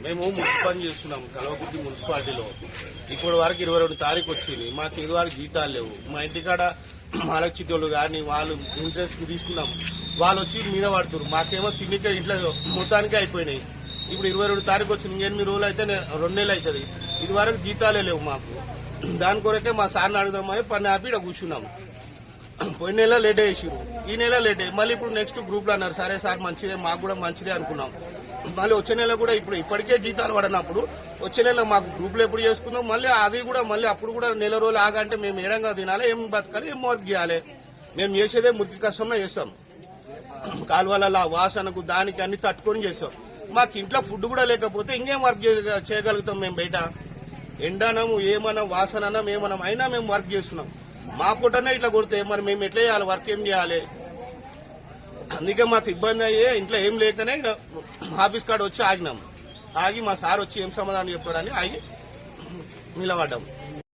మేము మున్సిపల్ చేస్తున్నాం కల్వకుర్తి మున్సిపాలిటీలో. ఇప్పటి వరకు 22 తారీఖు వచ్చింది. మాకు ఇది వరకు జీతాలు లేవు. మా ఇంటికాడ మాలచిట్టోళ్ళు కానీ వాళ్ళు ఇంట్రెస్ట్ తీసుకున్నాం, వాళ్ళు వచ్చి మీద పడుతున్నారు. మాకేమో తిండికే ఇంట్లో మొత్తానికే అయిపోయినాయి. ఇప్పుడు 22 తారీఖు వచ్చింది. 8 రోజులు అయితే 2 నెలలు అవుతుంది. ఇది వరకు జీతాలే లేవు మాకు. దాని కొరకే మా సార్ని అడుగుదామని పని ఆపి ఇక్కడ కూర్చున్నాం. పోయిన నెల లేట్ చేసిరు, ఈ నెల లేట్ అయ్యి మళ్ళీ ఇప్పుడు నెక్స్ట్ గ్రూప్ లో అన్నారు. సరే సార్ మంచిదే, మాకు కూడా మంచిదే అనుకున్నాం. మళ్ళీ వచ్చే నెల కూడా ఇప్పటికే జీతాలు పడినప్పుడు వచ్చే నెల మాకు గ్రూపులు ఎప్పుడు చేసుకున్నాం. మళ్ళీ అది కూడా మళ్ళీ అప్పుడు కూడా నెల రోజులు ఆగంటే మేము ఏడంగా తినాలి, ఏం బతకాలి, ఏం వర్క్ చేయాలి. మేము చేసేదే మురికి కష్టంలో చేస్తాం. కాలువల వాసనకు దానికి అన్ని తట్టుకొని చేస్తాం. మాకు ఇంట్లో ఫుడ్ కూడా లేకపోతే ఇంకేం వర్క్ చేయగలుగుతాం మేము బయట? ఎండనము ఏమన్నా వాసననం ఏమన్నా అయినా మేము వర్క్ చేస్తున్నాం. మా పూటనే ఇట్లా కొడితే మరి మేము ఎట్లా చేయాలి, వర్క్ ఏం చేయాలి? అందుకే మాకు ఇబ్బంది అయ్యే ఇంట్లో ఏం లేకనే ఆఫీస్ కాడ వచ్చి ఆగినాం. ఆగి మా సార్ వచ్చి ఏం సమాధానం చెప్పాడని ఆగి నిలబడ్డాం.